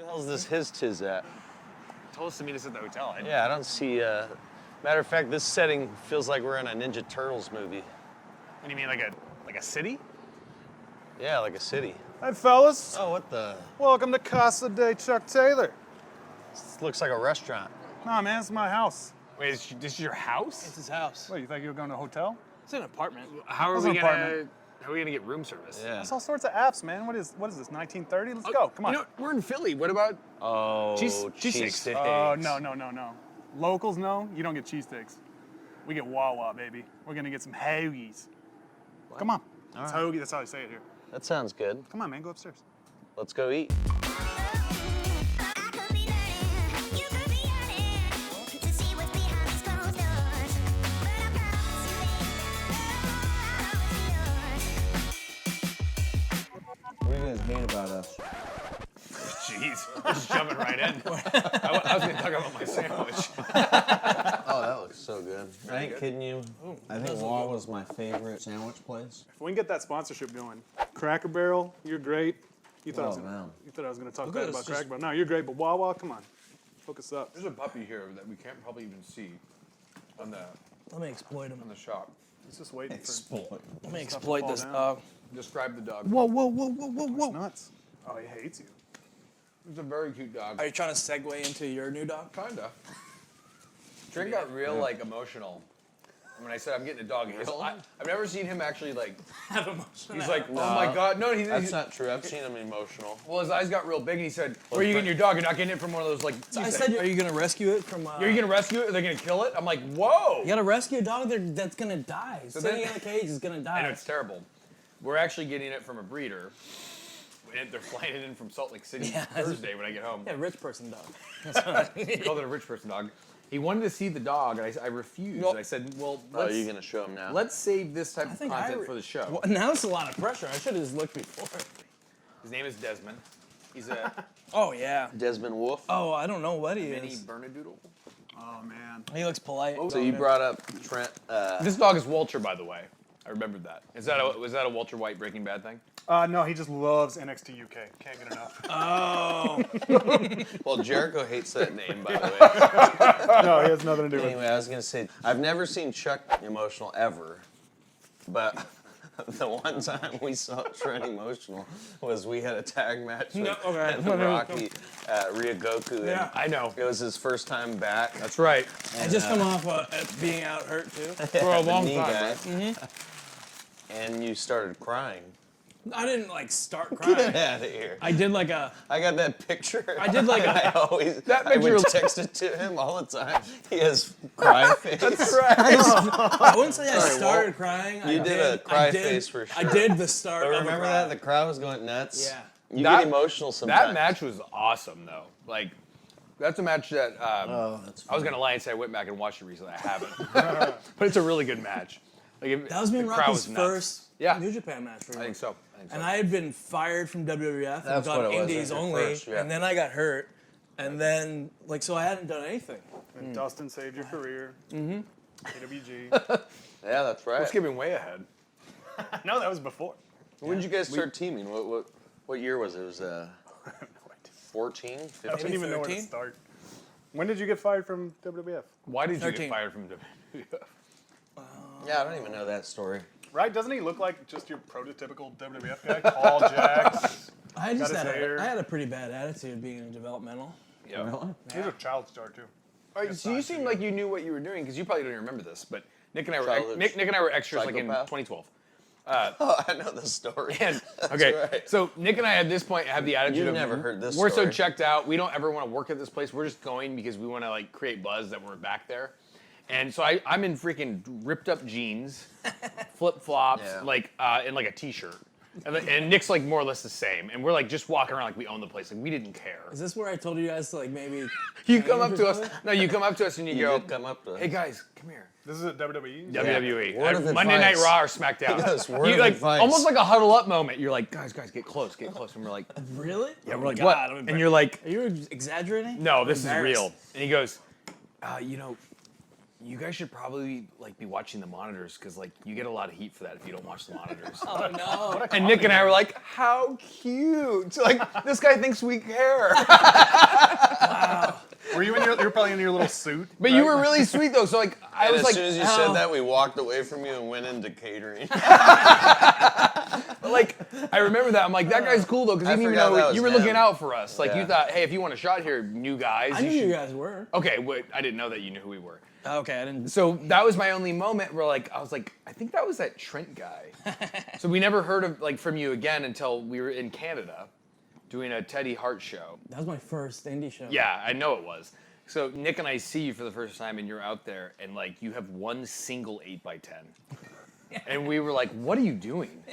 the hell's this his tiz at? Told us to meet us at the hotel. Yeah, I don't see. Matter of fact, this setting feels like we're in a Ninja Turtles movie. What do you mean, like a city? Yeah, like a city. Hi, fellas. Oh, what the? Welcome to Casa de Chuck Taylor. This looks like a restaurant. Nah, man, it's my house. Wait, this is your house? It's his house. What, you think you were going to a hotel? It's an apartment. How are It's we an gonna? apartment. How are we gonna get room service? Yeah. There's all sorts of apps, man. What is this, 1930? Let's go. Come on. You know, we're in Philly. What about? Oh, Cheesesteaks. Oh, no. Locals, no. You don't get cheesesteaks. We get Wawa, baby. We're going to get some hoagies. Come on. It's hoagie. That's how they say it here. That sounds good. Come on, man. Go upstairs. Let's go eat. What do you guys hate about us? Jeez, we're just jumping right in. I was gonna talk about my sandwich. Oh, that looks so good. I ain't kidding you. I think Wawa's my favorite sandwich place. If we can get that sponsorship going. Cracker Barrel, you're great. You thought, Oh, man. I was going to talk Look bad at about us Cracker just- Barrel. No, you're great, but Wawa, come on. Focus up. There's a puppy here that we can't probably even see on the Let me exploit him. shop. He's just waiting Exploit. Let me Stuff exploit will this fall dog. Describe the dog. Whoa. for nuts. Oh, he hates you. It's a very cute dog. Are you trying to segue into your new dog? Kinda. Drake got real like emotional when I said I'm getting a dog. I've never seen him actually like. Have emotion. He's like, oh my god, no. That's not true. I've seen him emotional. Well, his eyes got real big, and he said, "Where are you getting your dog? You're not getting it from one of those like." I said, are you gonna rescue it from? "Are you gonna rescue it? Or they're gonna kill it?" I'm like, "Whoa!" You gotta rescue a dog that's gonna die. So Sitting then- in a cage is gonna die. I know it's terrible. We're actually getting it from a breeder. And they're flying it in from Salt Lake City Yeah. Thursday when I get home. Yeah, rich person dog. We called it a rich person dog. He wanted to see the dog, and I refused. Nope. I said, "Well, Oh, let's, are you gonna show him now? let's save this type I of think content for the show." Well, now it's a lot of pressure. I should have just looked before. His name is Desmond. He's a Oh yeah. Desmond Wolf. Oh, I don't know what he mini is. Bernedoodle. Oh, man. He looks polite. So you brought up Trent. This dog is Walter, by the way. I remembered that. Was that a Walter White Breaking Bad thing? No, he just loves NXT UK. Can't get enough. Oh. Well, Jericho hates that name, by the way. No, he has nothing to do with it. Anyway, I was gonna say I've never seen Chuck emotional ever, but the one time we saw Trent emotional was we had a tag match with Rocky Ryogoku. Yeah. And I know. it was his first time back. That's right. I just come off being out hurt too. For a long knee time. guy. Right? And you started crying. I didn't like start Get crying. out of here. I did like a. I got that picture. I did like a. I would text it to him all the time. He has cry face. That's right. I wouldn't say I Sorry, started Walt. crying. You I did a cry I did- face for I sure. did the start. But of a remember cry. that? The crowd was going nuts. Yeah. You That- get emotional sometimes. That match was awesome, though. Like, that's a match that that's I was gonna lie and say I went back and watched it recently. I haven't, but it's a really good match. Like, That was me and the crowd Rocky's was nuts. first Yeah. New Japan match. I think so. And I had been fired from WWF and That's done what it was, indies at only, first, yeah. and then I got hurt, and then so I hadn't done anything. And Dustin saved your career. AWG. Yeah, that's right. We're skipping way ahead. No, that was before. When did you guys start teaming? What year was it? It was No idea. 14, I 15? don't even know where to 13? start. When did you get fired from WWF? Why did you 13. get fired from WWF? Yeah, I don't even know that story. Right? Doesn't he look like just your prototypical WWF guy? Tall, jacked. I just his had hair. I had a pretty bad attitude being in developmental. Yeah. He's a child star, too. All right, so you seem like you knew what you were doing because you probably don't even remember this, but Nick and I were Childhood Nick and I were extras like in psychopath? 2012. Oh, I know the story. And okay, right. so Nick and I at this point have the attitude You've of never heard this we're so story. checked out. We don't ever want to work at this place. We're just going because we want to like create buzz that we're back there. And so I'm in freaking ripped up jeans, flip flops, Yeah. like and like a t-shirt. And Nick's like more or less the same. And we're like just walking around like we own the place. Like we didn't care. Is this where I told you guys to like maybe? You come up change to or us. something? No, you come up to us and you You go, did come up to "Hey guys, come here." This is at WWE? WWE. Word of Monday Night advice. Raw or SmackDown. Yes, word You, of like, advice. almost like a huddle up moment. You're like, guys, get close. And we're like, Really? yeah, Oh we're my like, God, what? I'm And you're like, Are you exaggerating? no, this is Embarrassed. real. And he goes, you know, you guys should probably like be watching the monitors because like you get a lot of heat for that if you don't watch the monitors. Oh no. And Nick and I were like, how cute! Like this guy thinks we care. Were you you were probably in your little suit? But you were really sweet though. So like I And was as like, soon as you said that, we walked away from you and went into catering. like I remember that. I'm like, that guy's cool though because I he didn't even forgot that know was you were him. looking out for us. Like you Yeah. thought, hey, if you want a shot here, new guys. I knew should... you guys were. Okay, wait, I didn't know that you knew who we were. Okay, I didn't. So that was my only moment where like I was like, I think that was that Trent guy. So we never heard of like from you again until we were in Canada doing a Teddy Hart show. That was my first indie show. Yeah, I know it was. So Nick and I see you for the first time and you're out there and like you have one single 8x10. And we were like, what are you doing?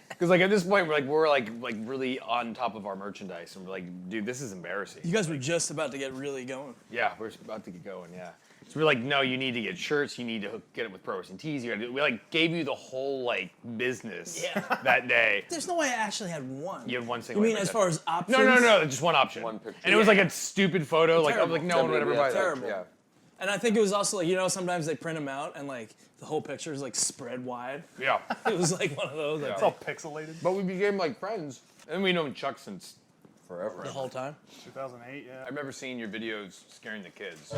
Because like at this point we're like really on top of our merchandise and we're like, dude, this is embarrassing. You guys were just about to get really going. Yeah, we're about to get going, yeah. So we're like, no, you need to get shirts, you need to get it with Pro Wrestling Tees. We like gave you the whole like business that day. There's no way I actually had one. You have one single. You mean 8x10. as far as options? No, just one option. One picture. And it was like a stupid photo. Like I was like, no one would ever buy that. Terrible. Yeah. And I think it was also like, you know, sometimes they print them out and like the whole picture is like spread wide. Yeah. It was like one of those. It's all pixelated. But we became like friends. And we've known Chuck since forever. The whole time. 2008, yeah. I remember seeing your videos scaring the kids.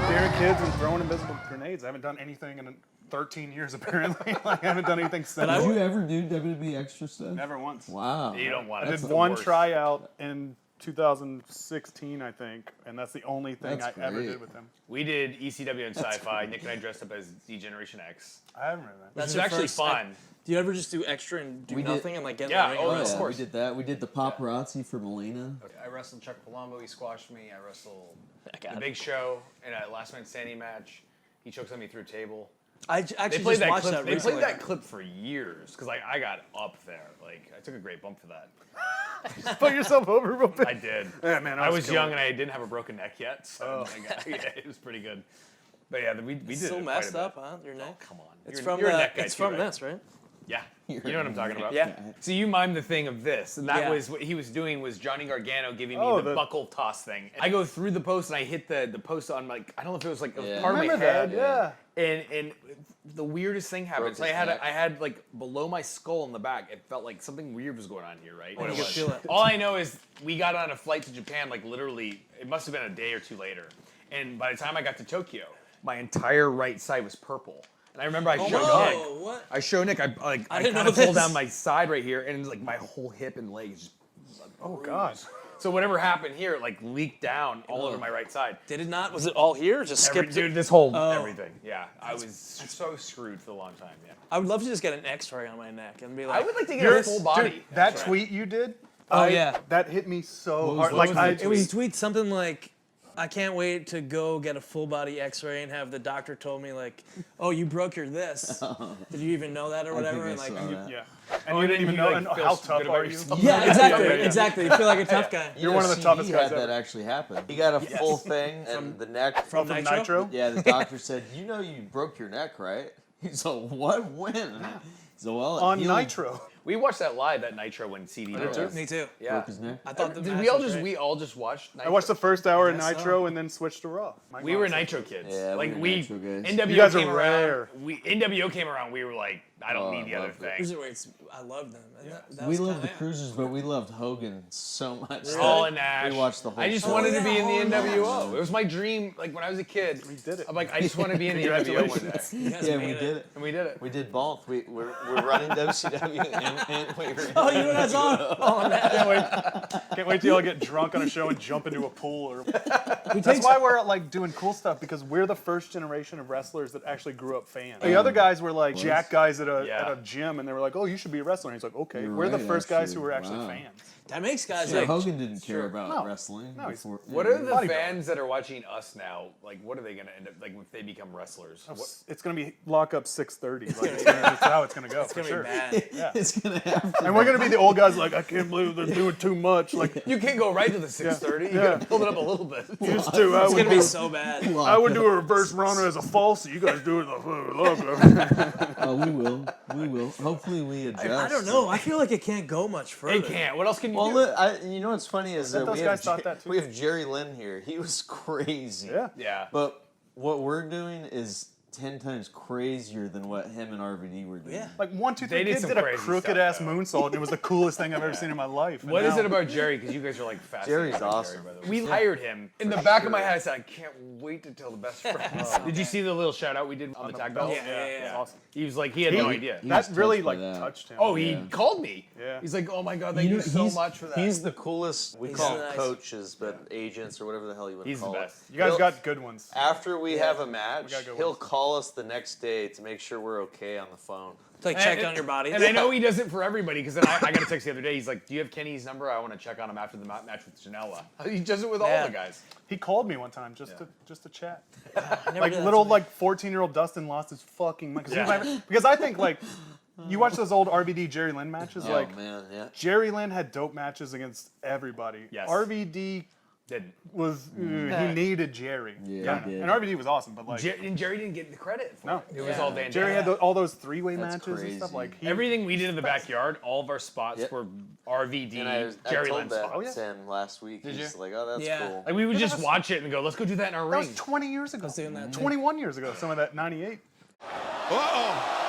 Scaring kids and throwing invisible grenades. I haven't done anything in 13 years apparently. Like, I haven't done anything since. Did you ever do WWE extra stuff? Never once. Wow. You don't want I it. did one tryout in 2016, I think, and that's the only thing That's I ever great. did with him. We did ECW and Sci-Fi. Nick and I dressed up as Z Generation X. I haven't read that. Which is your actually first- fun. Do you ever just do extra and do We did- nothing and like get Yeah, in the ring? oh, and yeah. wrestle? Yeah, course. we did that. We did the paparazzi for Melina. I wrestled Chuck Palumbo. He squashed me. I wrestled I got the it. Big Show in a last man standing match. He chokes on me through a table. I They actually played just that watched clip. that They recently. played that clip for years because like I got up there. Like I took a great bump for that. Put yourself over real bit. I did. Yeah, man, I was killing young it. and I didn't have a broken neck yet, so yeah, it was pretty good. But yeah, we did It's it still quite messed a bit. up, huh? Your neck. Come on, It's you're, from you're a the, neck guy It's too, from right? this, right? Yeah, you know what I'm talking about. Yeah. So you mimed the thing of this, and that Yeah. was what he was doing was Johnny Gargano giving me Oh, the the- buckle toss thing. I go through the post and I hit the post on like I don't know if it was like Yeah. part of my Remember head. that? Yeah. And the weirdest thing happened. Broke So his neck. I had like below my skull in the back. It felt like something weird was going on here, right? You could feel it. All I know is we got on a flight to Japan, like literally, it must have been a day or two later. And by the time I got to Tokyo, my entire right side was purple. And I remember I showed Nick. Whoa, what? I showed Nick. I didn't kind know of pulled this. down my side right here, and like my whole hip and leg is just. Oh, God. So whatever happened here, it like leaked down all over my right side. Did it not? Was it all here? Just skipped Dude, it? this whole Oh. everything. Yeah, I was so screwed for a long time. Yeah. I would love to just get an X-ray on my neck and be like, I would like to get You're- a full body. Dude, that tweet you did, Oh, yeah. that hit me so was- hard. what Like, was I, it? It was a tweet something like, I can't wait to go get a full body X-ray and have the doctor told me like, oh, you broke your this. Did you even know that or I whatever? think I And like, saw that. yeah. And you didn't even know, and how tough are you? yeah, exactly, Yeah. exactly. You feel like a tough guy. You're one of the toughest guys That ever. actually happened. He got a full thing, and the neck. From From Nitro? Nitro? Yeah, the doctor said, "You know, you broke your neck, right?" He's like, "What? When?" So well, it On healed. Nitro. We watched that live at Nitro when CD did too. Me too. Yeah. Broke his neck. I thought the Did match we all was just great. watch Nitro? I watched the first hour of guess so. Nitro and then switched to Raw. We were Nitro kids. Yeah, we like were we Nitro guys. NWO You guys are came rare. around. NWO came around. We were like, I don't Oh, need the I other loved it. thing. Cruiserweights, I love them. And that We was loved the kinda it. Cruisers, but we loved Hogan so much. All in Nash. We watched the whole I just show. wanted to be in Oh, the yeah, NWO. It was my dream. Like when I was a kid. We did it. I'm like, I just want to be in the NWO one day. You guys Yeah, made we it. did it. And we did it. We did both. We're running WCW and we were. Oh, you know that's on. Oh, man. Can't wait till y'all get drunk on a show and jump into a pool. Or We that's take why we're like doing cool stuff, because we're the first generation of wrestlers that actually grew up fans. The other guys were like jack guys at a Yeah. gym, and they were like, "Oh, you should be a wrestler." And he's like, "Okay." You're We're the right, first guys actually. who were actually Wow. fans. That makes guys Yeah, like. Hogan didn't care Sure. about No. wrestling. No, he's- before. What are the Bodybuilding. fans that are watching us now? Like, what are they gonna end up like if they become wrestlers? What, It's gonna be lock up 6:30. Like, it's how it's gonna go. It's for gonna sure. be bad. Yeah. It's gonna happen. And we're gonna be the old guys like, I can't believe they're doing too much. Like, you can't go right to the 6:30. You Yeah. gotta build it up a little bit. used to. It's gonna be so bad. I would do a reverse runner as a falsie. You guys do it the lock up. Oh, we will. We will. Hopefully, we adjust. I don't know. I feel like it can't go much further. It can't. What else can you Well, do? look, you know what's funny is that those guys thought that too. we have Jerry Lynn here. He was crazy. Yeah. Yeah. But what we're doing is 10 times crazier than what him and RVD were doing. Yeah. Like 1, 2, 3 They did kids some did a crazy crooked ass stuff, though. moonsault, and it was the coolest thing I've ever seen in my life. And What is now- it about Jerry? Because you guys are like fascinated. Jerry's by awesome. Jerry, by the way. We hired him. In the back of my head, I said, I can't wait to tell the best friends. Did you see the little shout out we did on the tag belt? belt? Yeah, yeah, It's yeah. awesome. He was like, he had no idea. He That was really touched by like that. touched him. Oh, he Yeah. called me. Yeah. He's like, oh my God, thank you so much for that. He's the coolest. We He's call nice. them coaches, but agents or whatever the hell you want He's to the call best. it. You guys He'll- got good ones. After we have a match, gotta go he'll with- call us the next day to make sure we're okay on the phone. To like check on your body. And I know he does it for everybody because then I got a text the other day. He's like, do you have Kenny's number? I want to check on him after the match with Janela. He does it with all Yeah. the guys. He called me one time just to chat. I never Like did that little to me. like 14-year-old Dustin lost his fucking mind. Yeah. Because I think like you watch those old RVD Jerry Lynn matches, Oh like man, yeah. Jerry Lynn had dope matches against everybody. Yes. RVD Didn't. was he needed Jerry. Yeah, he did. And RVD was awesome, but like And Jerry didn't get the credit for No. it. It was all Van Jerry Dam. had all those 3-way That's matches and stuff. crazy. Like he, Everything we did in the backyard, all of our spots Yep. were RVD, And I Jerry told Lynn that spots. yeah. Sam last week. Did He's you? like, oh, that's Yeah. cool. Like we would Yeah, just that's- watch it and go, let's go do that in our that ring. was 20 years ago. doing that too. 21 years ago. Some of that 98. Uh-oh.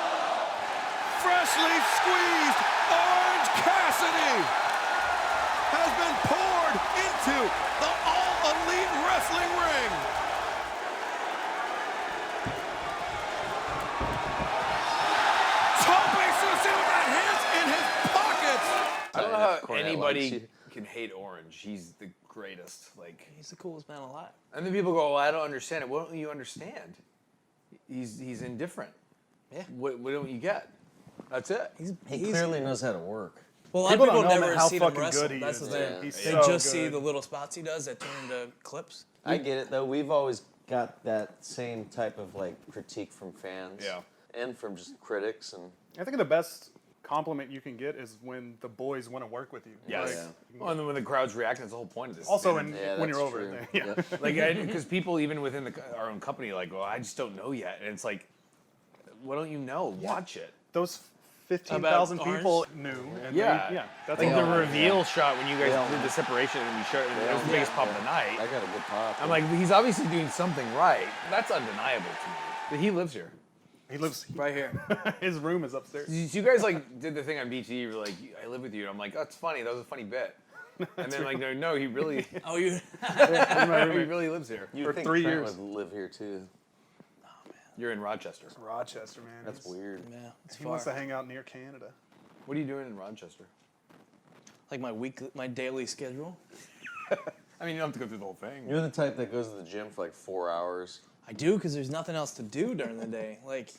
Freshly squeezed Orange Cassidy has been poured into the All-Elite Wrestling ring. Tope Suicida hands in his pockets. I don't know how Cornette likes anybody you. can hate Orange. He's the greatest. Like, He's the coolest man alive. and then people go, well, I don't understand it. What don't you understand? He's indifferent. Yeah. What don't you get? That's it. He clearly knows how to work. Well, a lot of People people don't know never how see him fucking wrestle. good he That's is. the thing. Yeah. He's They so just see good. the little spots he does that turn into clips. I get it though. We've always got that same type of like critique from fans. Yeah. And from just critics and I think the best compliment you can get is when the boys want to work with you. Yes. Like, Well, and then when the crowd's reacting, that's the whole point of this. also, And when, yeah, when you're that's over true. it. Yeah. Yep. like, because people even within our own company, like, well, I just don't know yet, and it's like, what don't you know? Watch it. Those 15,000 About people knew. And Yeah. yeah. That's Like all. the reveal shot when you guys all did the separation and we showed it, it was the biggest pop of the night. I got a good pop. I'm like, he's obviously doing something right. That's undeniable to me. But he lives here. He lives. Right here. His room is upstairs. You guys like did the thing on BT. You were like, I live with you. And I'm like, oh, that's funny. That was a funny bit. And then like, no, he really, Oh, you. he really lives here. you for think 3 Trent years. would live here too? You're in Rochester. Rochester, man. That's weird. Yeah, it's He far. wants to hang out near Canada. What are you doing in Rochester? Like my daily schedule. I mean, you don't have to go through the whole thing. You're the type that goes to the gym for like 4 hours. I do because there's nothing else to do during the day. Like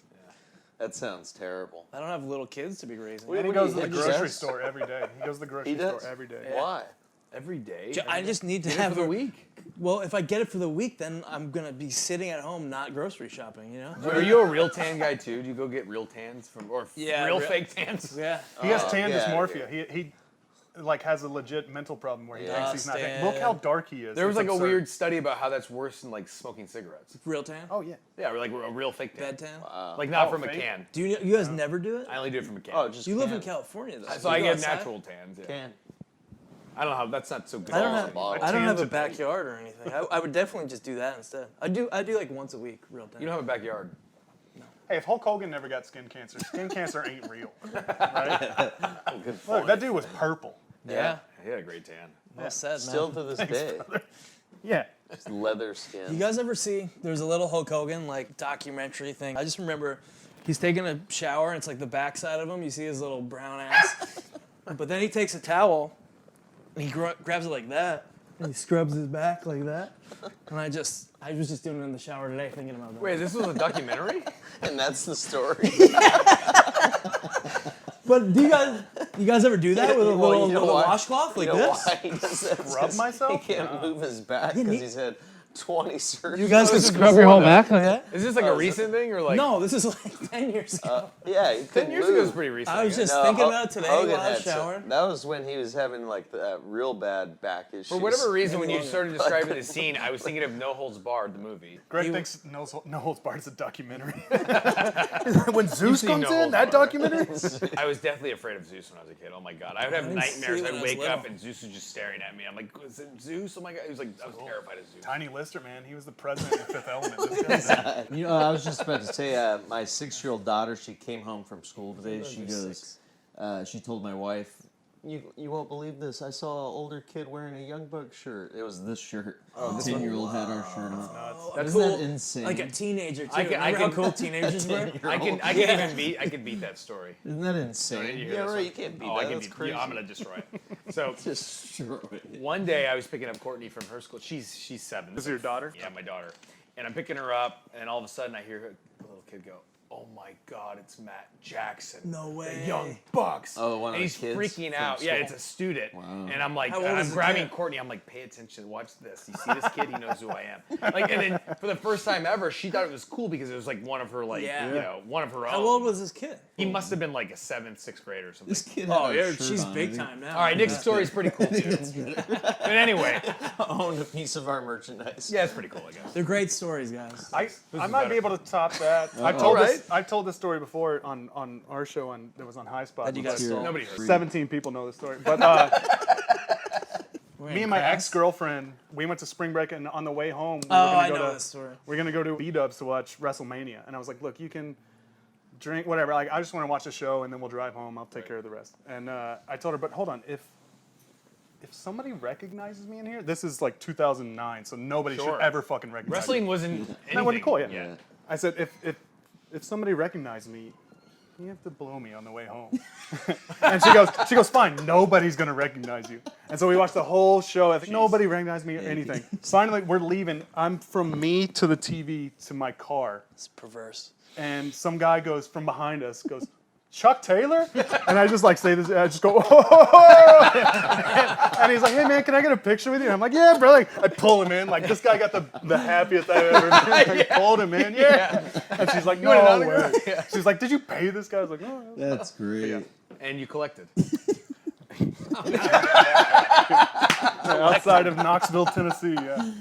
That sounds terrible. I don't have little kids to be raising. And he What do goes you to the think? grocery Yes. store every day. He goes to the grocery He store does. every day. Why? Every day. I just need to Get it have for the a week. Well, if I get it for the week, then I'm gonna be sitting at home, not grocery shopping. You know? Are you a real tan guy too? Do you go get real tans from or Yeah, real real- fake tans? Yeah. He has Oh, tan yeah, dysmorphia. He like has a legit mental problem where he Yeah. thinks he's not. Stan. Look how dark he is. There was It's like a absurd. weird study about how that's worse than like smoking cigarettes. Real tan. Oh yeah. Yeah, or like a real fake tan. Bed tan. Like not Oh, from a fake? can. Do you guys never do it? I only do it from a can. Oh, just You live in can't. California though. so You I go get outside? natural tans. Yeah. Can. I don't know how that's not so good. I don't Oh, have. bottle. I don't have a Tans and- backyard or anything. I would definitely just do that instead. I do like once a week, real tan. You don't have a backyard. Hey, if Hulk Hogan never got skin cancer ain't real. Right? Good Look, point. that dude was purple. Yeah. He had a great tan. Well said, man. Still to this day. Yeah. Just leather skin. You guys ever see? There's a little Hulk Hogan like documentary thing. I just remember he's taking a shower and it's like the backside of him. You see his little brown ass, but then he takes a towel and he grabs it like that and he scrubs his back like that. And I was just doing it in the shower today, thinking about that. Wait, this was a documentary? And that's the story. But do you guys You guys ever do that with a Well, little, you know little why? washcloth like You know this? why he does that? It's Rub 'cause myself? He can't move his back because he's had 20 surgeries. You guys could scrub your whole back like that? Is this like a is it- recent thing or like? No, this is like 10 years ago. Yeah, he 10 couldn't years move. ago was pretty recent. I was just No, thinking Ho- about it today Hogan while I was had some- showering. That was when he was having like the real bad back issues. For whatever reason, when you started describing the scene, I was thinking of No Holds Barred, the movie. Greg thinks No Holds Barred is a documentary. When Zeus seen comes No in, Holds that Barred. documentary? I was definitely afraid of Zeus when I was a kid. Oh my god, I would have didn't see nightmares. when I I'd was wake up little. and Zeus was just staring at me. I'm like, is it Zeus? Oh my god, he was like, I was terrified of Zeus. Tiny Lister, man. He was the president of Fifth Element. This guy's- You know, I was just about to say, my 6-year-old daughter, she came home from school today. She goes, she told my wife, you won't believe this. I saw an older kid wearing a Young Buck shirt. It was this shirt. The 10-year-old had our shirt on. That's Isn't cool. that insane? Like a teenager, too. I can- I Remember how can- cool teenagers were? I can beat that story. Isn't that Did insane? you hear Yeah, this right. one? You can't beat Oh, that. I can That's beat. crazy. Yeah, I'm gonna destroy it. So Just destroy it. one day I was picking up Courtney from her school. She's 7. This is your daughter? Yeah, my daughter. And I'm picking her up, and all of a sudden I hear a little kid go, "Oh my God, it's Matt Jackson. No way. The Young Bucks." Oh, one of and the he's kids freaking from out. Yeah, school? it's a student. Wow. And I'm like, How old and is I'm the grabbing kid? Courtney. I'm like, "Pay attention. Watch this. You see this kid? He knows who I am." Like, and then for the first time ever, she thought it was cool because it was like one of her, like, Yeah. you know, one of her own. How old was this kid? He must have been like a 7th, 6th grader or something. This kid had Oh, our yeah, shirt she's on, big I think. time now. All right, Nick's story is pretty cool too. But anyway, Own a piece of our merchandise. yeah, it's pretty cool, I guess. They're great stories, guys. I might better. be able to top that. I've told this story before on our show that was on High Spot. That you guys stole. Nobody heard. 17 people know the story. But me and my ex-girlfriend, we went to spring break, and on the way home, Oh, I know this story. we're gonna go to B-Dubs to watch WrestleMania. And I was like, look, you can drink whatever. Like, I just want to watch the show, and then we'll drive home. I'll take care of the rest. And I told her, but hold on, if somebody recognizes me in here, this is like 2009, so nobody Sure. should ever fucking recognize Wrestling me. wasn't anything. That wasn't cool, yeah. Yeah. I said, if somebody recognized me, you have to blow me on the way home. And she goes, fine, nobody's gonna recognize you. And so we watched the whole show. I think nobody recognized me or anything. Finally, we're leaving. I'm from me to the TV to my car. It's perverse. And some guy goes from behind us, goes, Chuck Taylor? And I just like say this, I just go, oh! And he's like, hey man, can I get a picture with you? And I'm like, yeah, bro. Like, I pull him in. Like, this guy got the happiest I've ever been. I pulled him in, yeah. And she's like, no way. She's like, did you pay this guy? I was like, no. That's great. And you collected. Outside of Knoxville, Tennessee, yeah.